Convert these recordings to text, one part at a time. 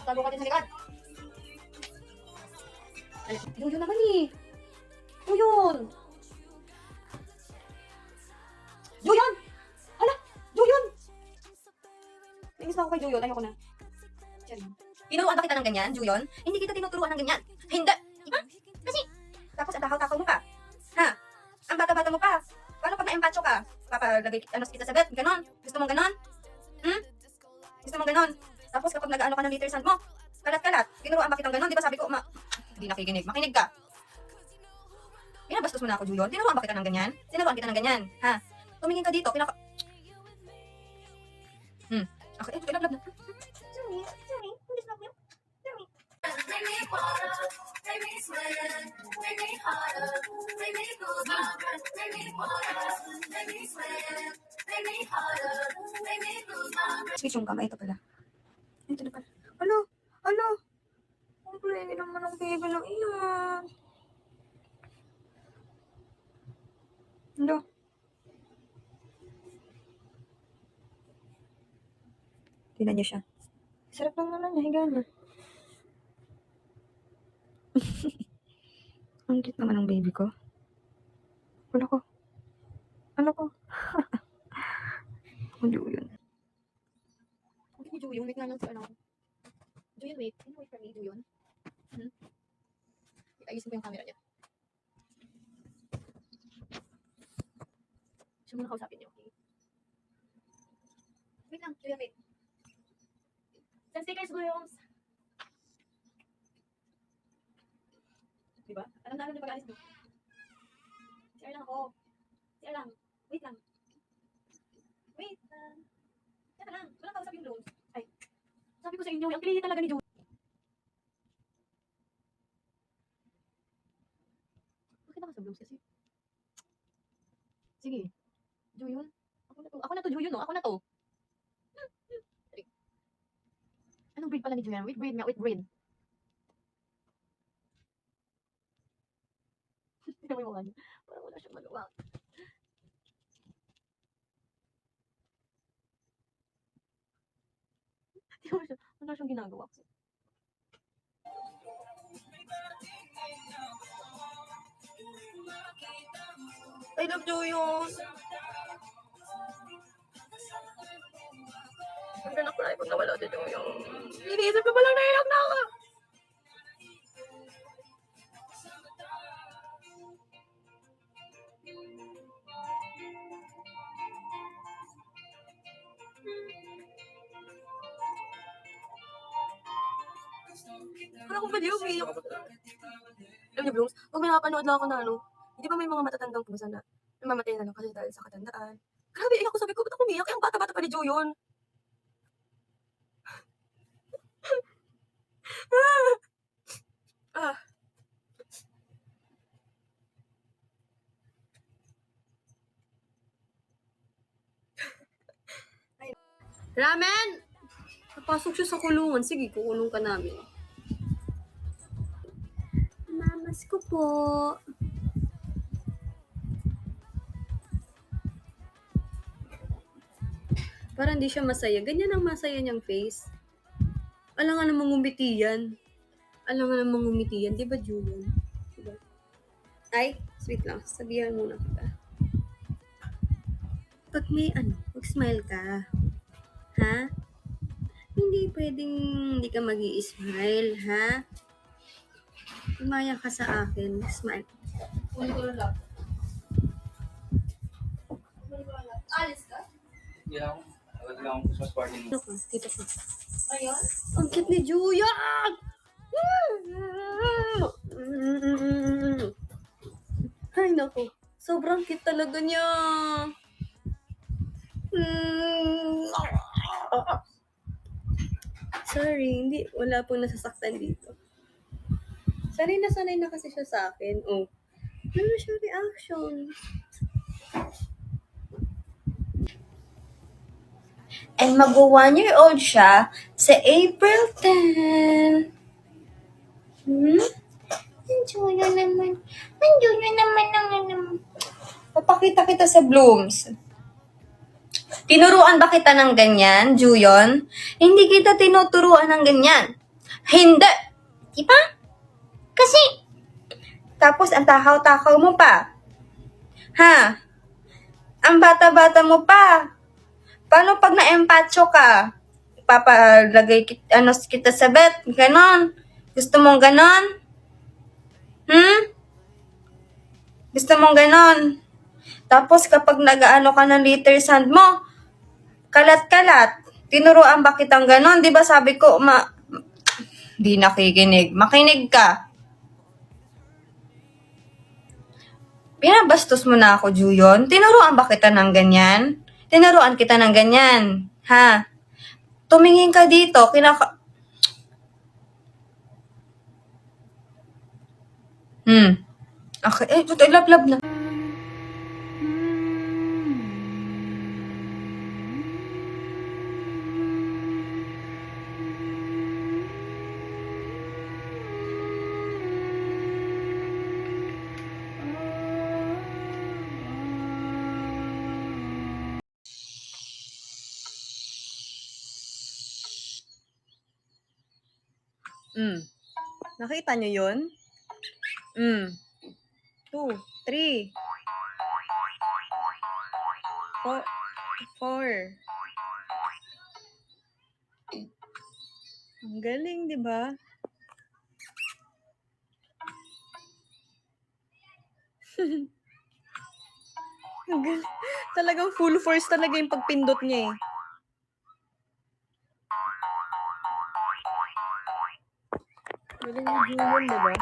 Tago ka din sa likod. Yun naman eh. Yun. Juyon! Hala! Juyon! Nainis na ako kay Juyon. Ayoko na. Tinuruan ba kita ng ganyan, Juyon? Hindi kita tinuturuan ng ganyan. Hindi! Diba? Kasi, tapos ang takaw-takaw mo pa. Ha? Ang bata-bata mo pa. Paano pag na-empacho ka? Papalagay kita sa bed? Ganon? Gusto mong ganon? Gusto mong ganon? Tapos kapag nag-ano ka ng liter sand mo, kalat-kalat. Tinuruan ba kitang ganon? Di ba sabi ko, hindi nakikinig. Makinig ka. Pinabastos mo na ako, Juyon. Tinuruan ba kita ng ganyan? Tinuruan kita ng ganyan. Ha? Tumingin ka dito. Okay, love na. Sorry. Hindi love you. Sorry. Make me water, make me sweat, make me harder, make me lose my breath, make me water, make me sweat, make me harder, make me lose my breath. Switch yung kamay, ito pala. Ito na pala. Alo. Ang play naman ng baby ng iyan. Alo. Tingnan niyo siya. Sarap lang naman niya, higa na. Ang cute naman ng baby ko. Ano ko? Ang Juyon. Ang Juyon, wait nga lang sa ano. Juyon, wait. Can you wait for me, Juyon? Ayusin ko yung camera niya. Siya muna kausapin niyo, okay? Wait lang, Juyon, wait. 10 stickers, Williams. Diba? Alam na yung pag-alis mo. Share lang ako. Share lang. Wait lang. Teka lang. Walang kausap yung drones. Ay. Sabi ko sa inyo, ang clean talaga ni Joe. Bakit ako sa blooms kasi? Sige. Joyon. Ako na to, Joyon, no? Ako na to. Anong breed pala ni Joyon? Wait breed nga, wait breed. Tignan mo yung mukha niya. Parang wala siyang magawa. Tignan mo siya. Wala siyang ginagawa. I love Joyon. Ang ganda ko na pag nawala si Joyon. Iniisip ko palang naiyak na ako. Parang kung baliw, umiiyak ako. Alam niyo, Blooms, pag may nakapanood lang ako na hindi ba may mga matatandang pusa na namamatay na lang kasi dahil sa katandaan. Grabe, iyak ko, sabi ko, ba't ako umiiyak? Ang bata-bata pa ni Joyon. Ramen! Napasok siya sa kulungan. Sige, kukulong ka namin. Mamas ko po. Parang hindi siya masaya. Ganyan ang masaya niyang face. Alam nga namang ngumiti yan. Di ba, Julian? Diba? Ay, sweet lang. Sabihan muna kita. Pag may mag-smile ka. Ha? Hindi pwedeng hindi ka mag-i-smile, ha? Umaya ka sa akin. Smile. Alis ka? Hindi lang. Agad lang ang Christmas party mo. Ano ka? Dito ka. Ayun? Ang cute ni Julia! Ay, naku. Sobrang cute talaga niya. Sorry, wala pong nasasaktan dito. Sanay na kasi siya sa akin. Oh. Ano siya reaction? And mag-1-year-old siya sa April 10. Enjoy naman. Papakita kita sa Blooms. Tinuruan ba kita ng ganyan, Juyon? Hindi kita tinuturuan ng ganyan. Hindi! Diba? Kasi, tapos ang takaw-takaw mo pa. Ha? Ang bata-bata mo pa. Paano pag na-empacho ka? Papalagay kita sa bed. Ganon. Gusto mong ganon? Gusto mong ganon? Tapos kapag nag-ano ka ng litter sand mo, kalat-kalat. Tinuruan ba kitang ganon? Di ba sabi ko, di nakikinig. Makinig ka. Pinabastos mo na ako, Juyon. Tinuruan ba kita ng ganyan? Tinuruan kita ng ganyan. Ha? Tumingin ka dito. Okay. Ito, love na. Nakita nyo yun? 2, 3, 4. Ang galing, di ba? Ang galing. Talagang full force talaga yung pagpindot niya eh. Galing ni Julian, di ba?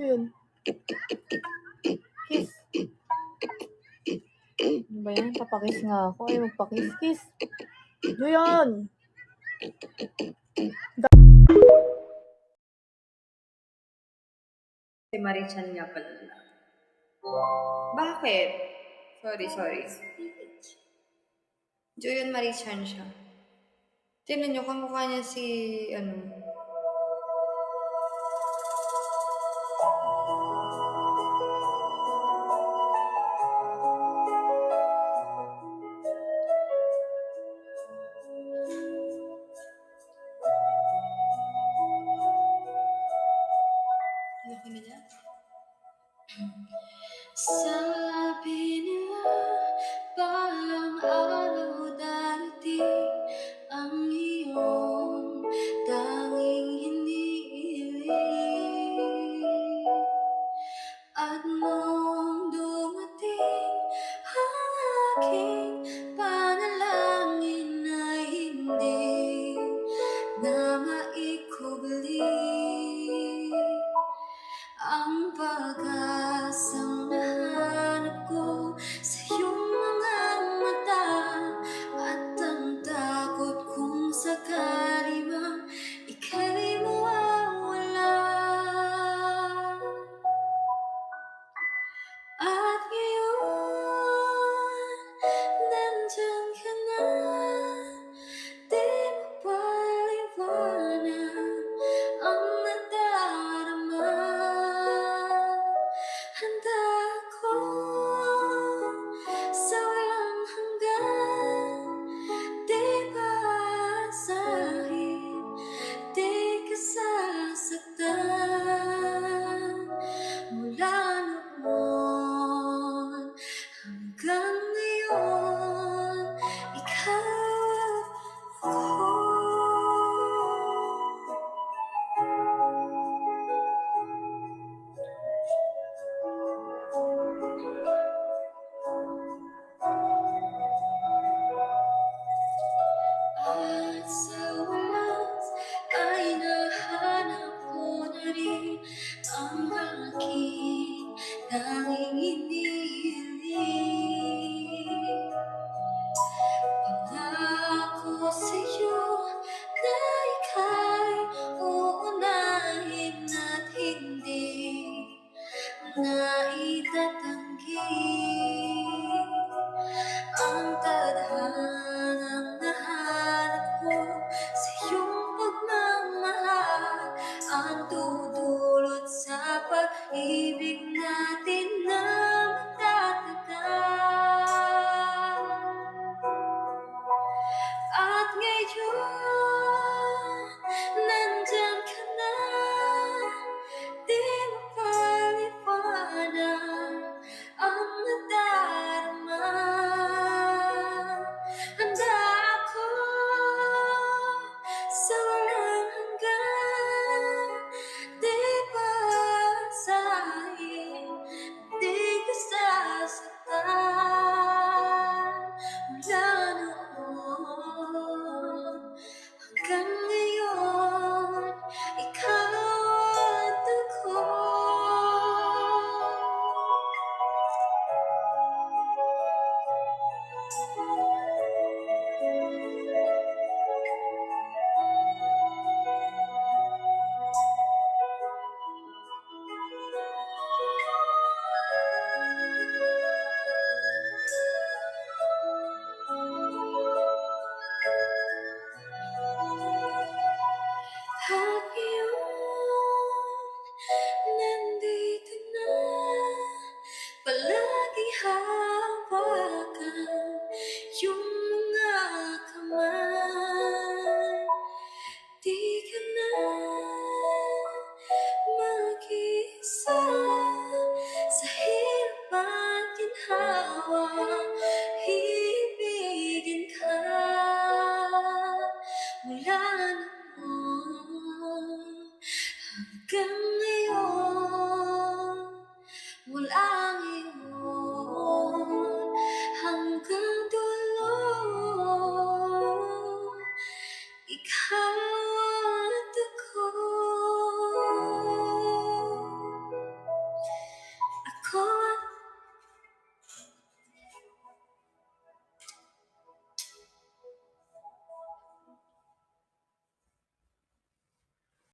Yun. Kiss. Ano ba yan? Papakiss nga ako. Ay, magpakiss. Kiss. Yun. Si Marichan nga pala. Bakit? Sorry. Juyon Marichan siya. Tignan nyo, kamukha niya si, laki na niya. Sabi nila, balang araw darating ang iyong tanging hinihiling. At nung dumating ang aking